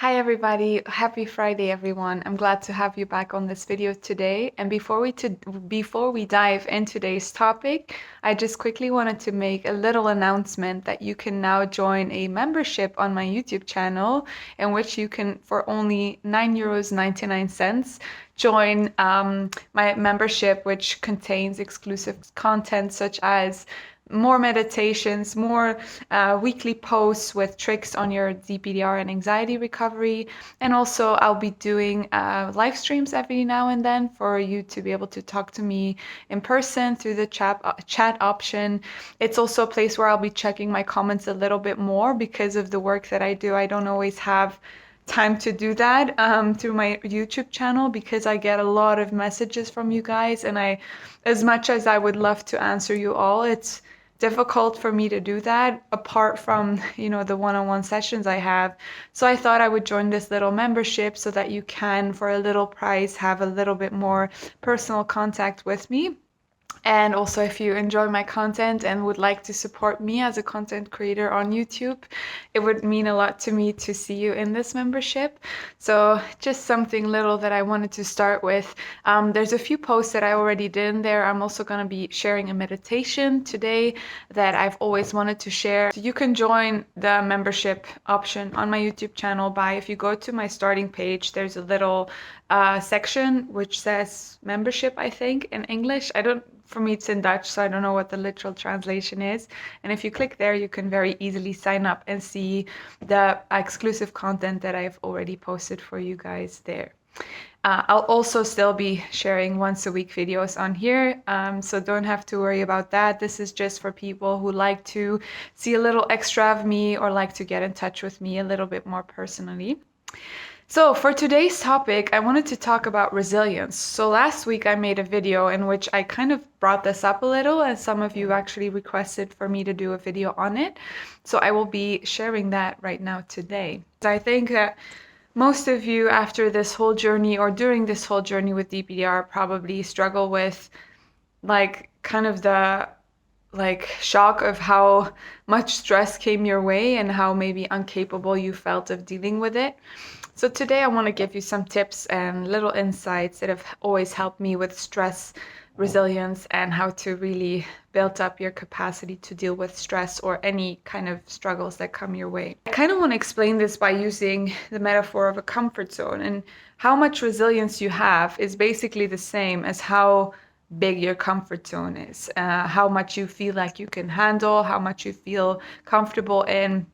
Hi everybody, happy Friday everyone. I'm glad to have you back on this video today. And before we dive into today's topic, I just quickly wanted to make a little announcement that you can now join a membership on my YouTube channel in which you can, for only €9.99, join my membership, which contains exclusive content such as more meditations, more weekly posts with tricks on your DPDR and anxiety recovery. And also, I'll be doing live streams every now and then for you to be able to talk to me in person through the chat option. It's also a place where I'll be checking my comments a little bit more because of the work that I do. I don't always have time to do that through my YouTube channel because I get a lot of messages from you guys, and as much as I would love to answer you all, it's difficult for me to do that apart from the one-on-one sessions I have. So I thought I would join this little membership so that you can, for a little price, have a little bit more personal contact with me. And also, if you enjoy my content and would like to support me as a content creator on YouTube, it would mean a lot to me to see you in this membership. So just something little that I wanted to start with. There's a few posts that I already did in there. I'm also going to be sharing a meditation today that I've always wanted to share. So you can join the membership option on my YouTube channel by, if you go to my starting page, there's a little section which says membership, I think, in English. For me, it's in Dutch, so I don't know what the literal translation is. And if you click there, you can very easily sign up and see the exclusive content that I've already posted for you guys there. I'll also still be sharing once a week videos on here, so don't have to worry about that. This is just for people who like to see a little extra of me or like to get in touch with me a little bit more personally. So for today's topic, I wanted to talk about resilience. So last week I made a video in which I kind of brought this up a little, and some of you actually requested for me to do a video on it. So I will be sharing that right now today. I think that most of you after this whole journey or during this whole journey with DPDR probably struggle with kind of the shock of how much stress came your way and how maybe incapable you felt of dealing with it. So today I want to give you some tips and little insights that have always helped me with stress resilience and how to really build up your capacity to deal with stress or any kind of struggles that come your way. I kind of want to explain this by using the metaphor of a comfort zone, and how much resilience you have is basically the same as how big your comfort zone is, how much you feel like you can handle, how much you feel comfortable in.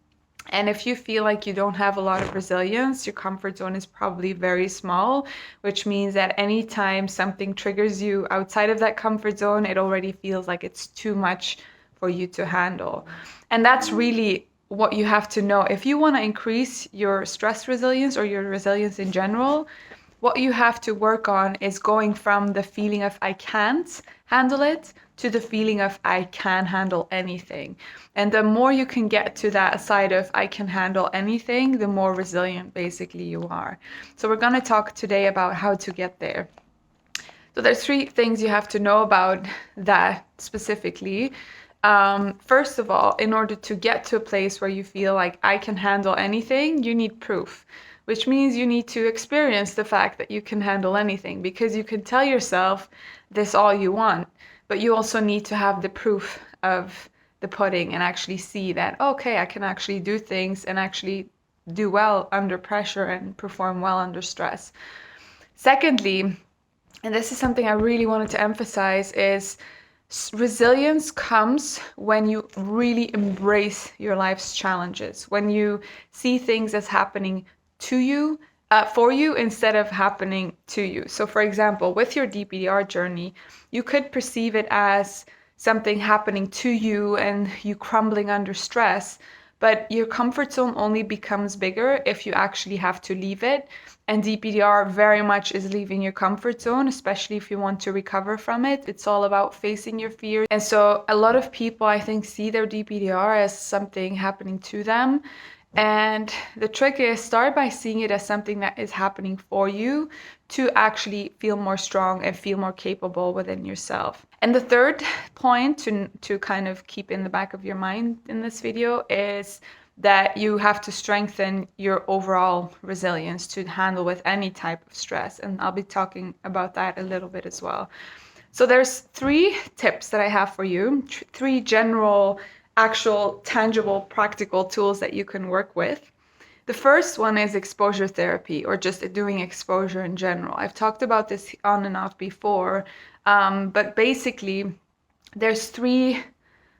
And if you feel like you don't have a lot of resilience, your comfort zone is probably very small, which means that anytime something triggers you outside of that comfort zone, it already feels like it's too much for you to handle. And that's really what you have to know. If you want to increase your stress resilience or your resilience in general, what you have to work on is going from the feeling of I can't handle it to the feeling of I can handle anything. And the more you can get to that side of I can handle anything, the more resilient basically you are. So we're going to talk today about how to get there. So there's 3 things you have to know about that specifically. First of all, in order to get to a place where you feel like I can handle anything, you need proof, which means you need to experience the fact that you can handle anything, because you can tell yourself this all you want, but you also need to have the proof of the pudding and actually see that, okay, I can actually do things and actually do well under pressure and perform well under stress. Secondly, and this is something I really wanted to emphasize, is resilience comes when you really embrace your life's challenges, when you see things as happening to you, for you, instead of happening to you. So for example, with your DPDR journey, you could perceive it as something happening to you and you crumbling under stress, but your comfort zone only becomes bigger if you actually have to leave it. And DPDR very much is leaving your comfort zone, especially if you want to recover from it. It's all about facing your fears. And so a lot of people, I think, see their DPDR as something happening to them. And the trick is, start by seeing it as something that is happening for you to actually feel more strong and feel more capable within yourself. And the third point to kind of keep in the back of your mind in this video is that you have to strengthen your overall resilience to handle with any type of stress. And I'll be talking about that a little bit as well. So there's 3 tips that I have for you, 3 general, actual, tangible, practical tools that you can work with. The first one is exposure therapy, or just doing exposure in general. I've talked about this on and off before, but basically there's 3,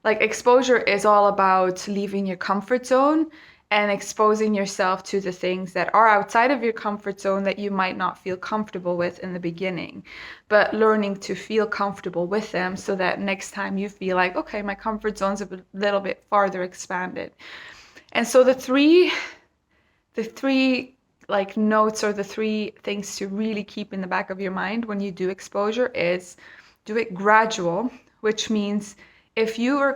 like exposure is all about leaving your comfort zone and exposing yourself to the things that are outside of your comfort zone that you might not feel comfortable with in the beginning, but learning to feel comfortable with them so that next time you feel like, okay, my comfort zone's a little bit farther expanded. And so the three like notes, or the 3 things to really keep in the back of your mind when you do exposure is do it gradual, which means if your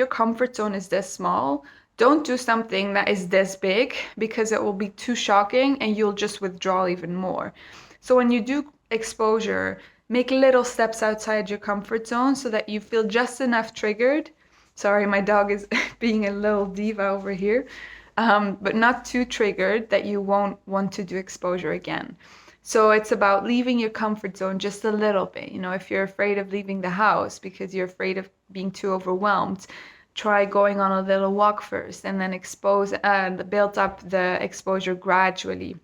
comfort zone is this small, don't do something that is this big, because it will be too shocking and you'll just withdraw even more. So when you do exposure, make little steps outside your comfort zone so that you feel just enough triggered. Sorry, my dog is being a little diva over here. But not too triggered that you won't want to do exposure again. So it's about leaving your comfort zone just a little bit. You know, if you're afraid of leaving the house because you're afraid of being too overwhelmed, try going on a little walk first and then build up the exposure gradually.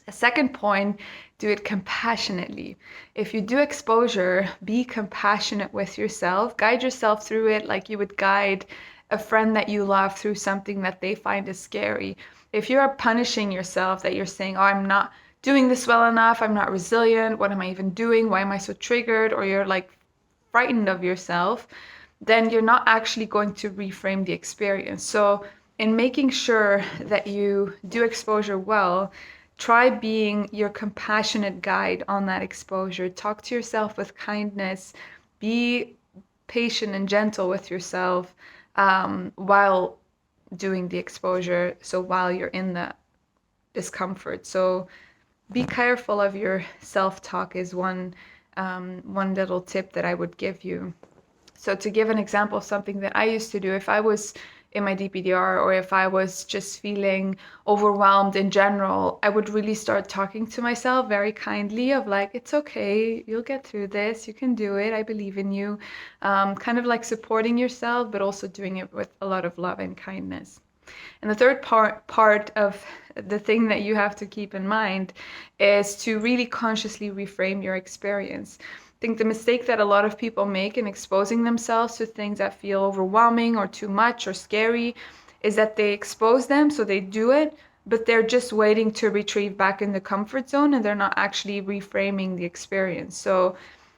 A second point, do it compassionately. If you do exposure, be compassionate with yourself. Guide yourself through it like you would guide a friend that you love through something that they find is scary. If you are punishing yourself, that you're saying, oh, I'm not doing this well enough, I'm not resilient, what am I even doing? Why am I so triggered? Or you're like frightened of yourself, then you're not actually going to reframe the experience. So in making sure that you do exposure well, try being your compassionate guide on that exposure. Talk to yourself with kindness. Be patient and gentle with yourself while doing the exposure. So while you're in the discomfort. So be careful of your self-talk is one little tip that I would give you. So to give an example of something that I used to do, if I was in my DPDR or if I was just feeling overwhelmed in general, I would really start talking to myself very kindly of like, it's okay, you'll get through this, you can do it, I believe in you. Kind of like supporting yourself, but also doing it with a lot of love and kindness. And the third part of the thing that you have to keep in mind is to really consciously reframe your experience. I think the mistake that a lot of people make in exposing themselves to things that feel overwhelming or too much or scary is that they expose them, so they do it, but they're just waiting to retrieve back in the comfort zone and they're not actually reframing the experience. So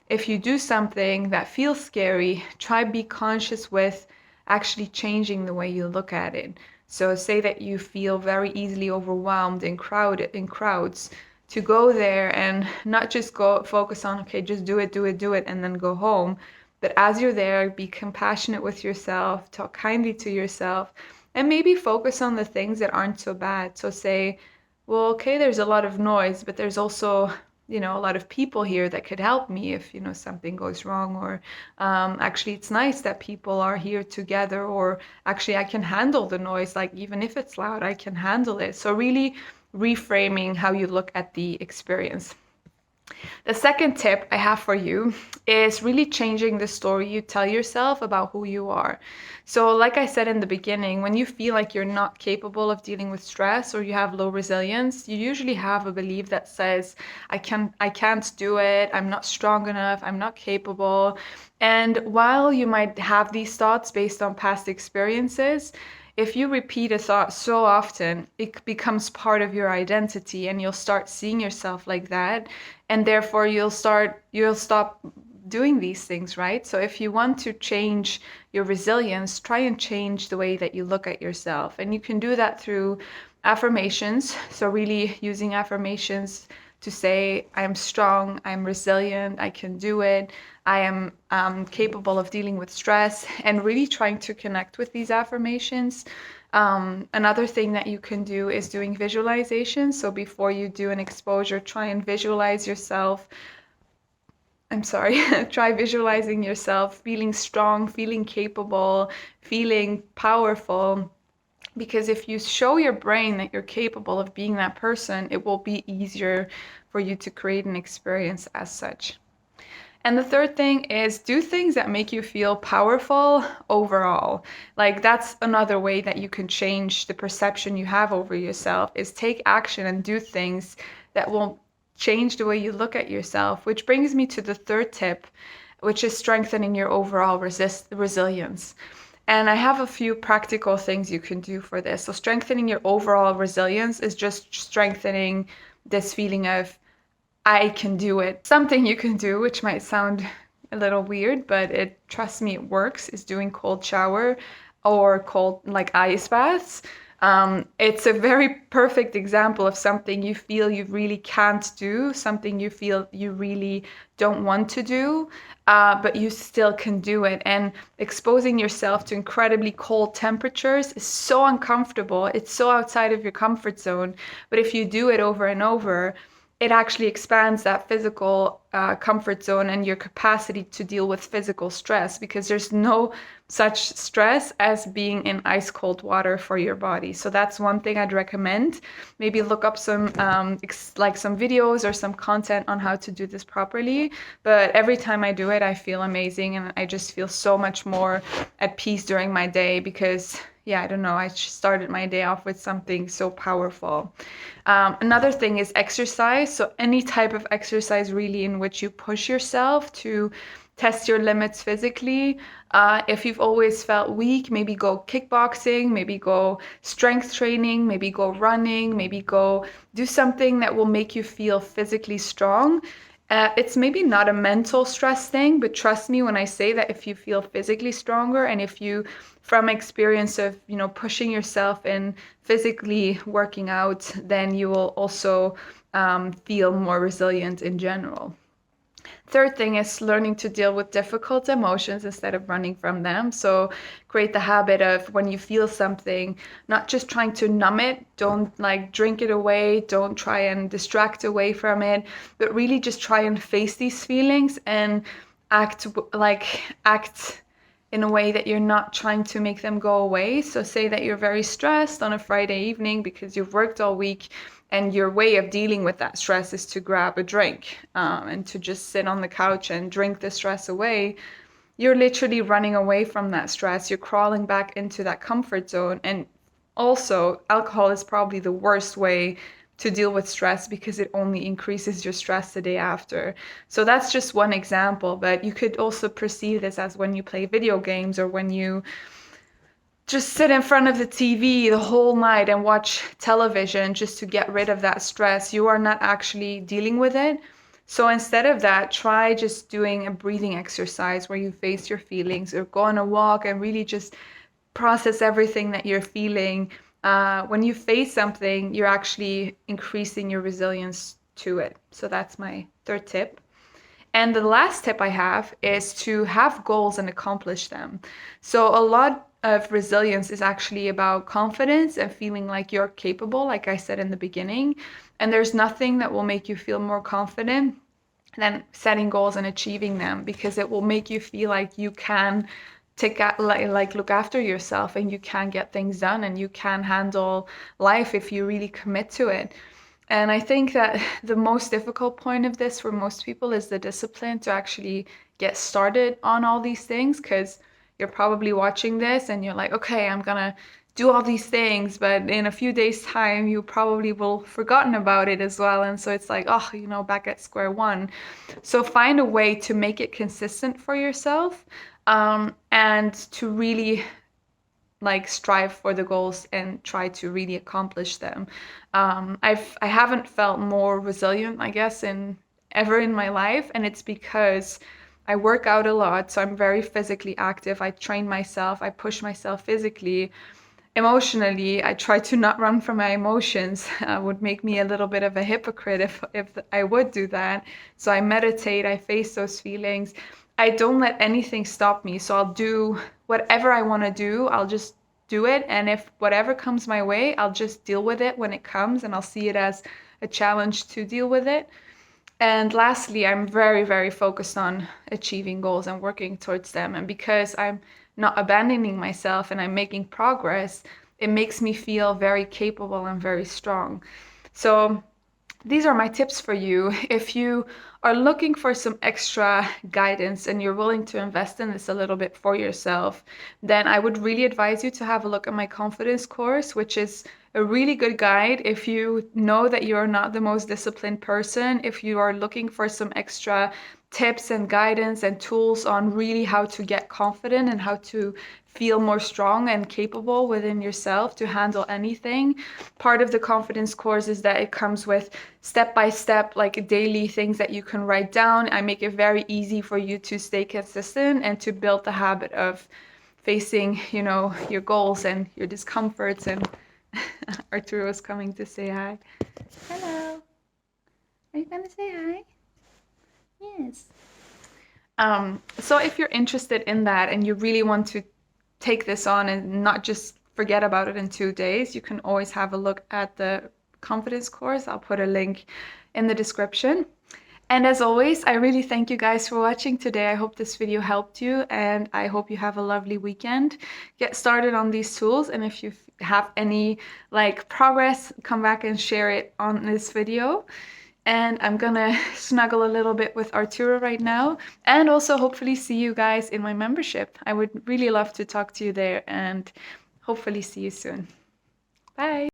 if you do something that feels scary, try be conscious with actually changing the way you look at it. So say that you feel very easily overwhelmed in crowds, to go there and not just go focus on, okay, just do it, and then go home. But as you're there, be compassionate with yourself, talk kindly to yourself, and maybe focus on the things that aren't so bad. So say, well, okay, there's a lot of noise, but there's also, a lot of people here that could help me if, something goes wrong, or actually it's nice that people are here together, or actually I can handle the noise, like even if it's loud, I can handle it. So really reframing how you look at the experience. The second tip I have for you is really changing the story you tell yourself about who you are. So like I said in the beginning, when you feel like you're not capable of dealing with stress or you have low resilience, you usually have a belief that says, I can't do it, I'm not strong enough, I'm not capable. And while you might have these thoughts based on past experiences, if you repeat a thought so often, it becomes part of your identity and you'll start seeing yourself like that. And therefore you'll stop doing these things, right? So if you want to change your resilience, try and change the way that you look at yourself. And you can do that through affirmations. So really using affirmations to say, I'm strong, I'm resilient, I can do it, I am capable of dealing with stress, and really trying to connect with these affirmations. Another thing that you can do is doing visualization. So before you do an exposure, try and visualize yourself. Try visualizing yourself feeling strong, feeling capable, feeling powerful. Because if you show your brain that you're capable of being that person, it will be easier for you to create an experience as such. And the third thing is do things that make you feel powerful overall. Like that's another way that you can change the perception you have over yourself is take action and do things that will change the way you look at yourself, which brings me to the third tip, which is strengthening your overall resilience. And I have a few practical things you can do for this. So strengthening your overall resilience is just strengthening this feeling of I can do it. Something you can do, which might sound a little weird, but trust me, it works, is doing cold shower or cold like ice baths. It's a very perfect example of something you feel you really can't do, something you feel you really don't want to do, but you still can do it. And exposing yourself to incredibly cold temperatures is so uncomfortable. It's so outside of your comfort zone. But if you do it over and over, it actually expands that physical comfort zone and your capacity to deal with physical stress, because there's no such stress as being in ice cold water for your body. So that's one thing I'd recommend. Maybe look up some some videos or some content on how to do this properly. But every time I do it, I feel amazing and I just feel so much more at peace during my day because yeah, I don't know, I started my day off with something so powerful. Another thing is exercise. So any type of exercise really in which you push yourself to test your limits physically. If you've always felt weak, maybe go kickboxing, maybe go strength training, maybe go running, maybe go do something that will make you feel physically strong. It's maybe not a mental stress thing, but trust me when I say that if you feel physically stronger and if you, from experience of, pushing yourself and physically working out, then you will also feel more resilient in general. Third thing is learning to deal with difficult emotions instead of running from them. So create the habit of when you feel something, not just trying to numb it, don't like drink it away, don't try and distract away from it, but really just try and face these feelings and act in a way that you're not trying to make them go away. So say that you're very stressed on a Friday evening because you've worked all week and your way of dealing with that stress is to grab a drink and to just sit on the couch and drink the stress away. You're literally running away from that stress. You're crawling back into that comfort zone. And also, alcohol is probably the worst way to deal with stress because it only increases your stress the day after. So that's just one example, but you could also perceive this as when you play video games or when you just sit in front of the TV the whole night and watch television just to get rid of that stress. You are not actually dealing with it. So instead of that, try just doing a breathing exercise where you face your feelings or go on a walk and really just process everything that you're feeling. When you face something, you're actually increasing your resilience to it. So that's my third tip. And the last tip I have is to have goals and accomplish them. So a lot of resilience is actually about confidence and feeling like you're capable, like I said in the beginning. And there's nothing that will make you feel more confident than setting goals and achieving them, because it will make you feel like you can look after yourself and you can get things done and you can handle life if you really commit to it. And I think that the most difficult point of this for most people is the discipline to actually get started on all these things, because you're probably watching this and you're like, okay, I'm gonna do all these things, but in a few days' time, you probably will have forgotten about it as well. And so it's like, oh, back at square one. So find a way to make it consistent for yourself, and to really strive for the goals and try to really accomplish them. I haven't felt more resilient, I guess, ever in my life, and it's because I work out a lot, so I'm very physically active. I train myself, I push myself physically. Emotionally, I try to not run from my emotions. Would make me a little bit of a hypocrite if I would do that. So I meditate, I face those feelings. I don't let anything stop me. So I'll do whatever I want to do. I'll just do it. And if whatever comes my way, I'll just deal with it when it comes, and I'll see it as a challenge to deal with it. And lastly, I'm very, very focused on achieving goals and working towards them. And because I'm not abandoning myself and I'm making progress, it makes me feel very capable and very strong. So these are my tips for you. If you are looking for some extra guidance and you're willing to invest in this a little bit for yourself, then I would really advise you to have a look at my confidence course, which is a really good guide if you know that you're not the most disciplined person, if you are looking for some extra tips and guidance and tools on really how to get confident and how to feel more strong and capable within yourself to handle anything. Part of the confidence course is that it comes with step by step, like daily things that you can write down. I make it very easy for you to stay consistent and to build the habit of facing, your goals and your discomforts. And Arturo's coming to say hi. Hello. Are you gonna say hi? Yes. So if you're interested in that and you really want to take this on and not just forget about it in 2 days, you can always have a look at the confidence course. I'll put a link in the description. And as always, I really thank you guys for watching today. I hope this video helped you and I hope you have a lovely weekend. Get started on these tools, and if you have any progress, come back and share it on this video. And I'm gonna snuggle a little bit with Arturo right now and also hopefully see you guys in my membership. I would really love to talk to you there and hopefully see you soon. Bye.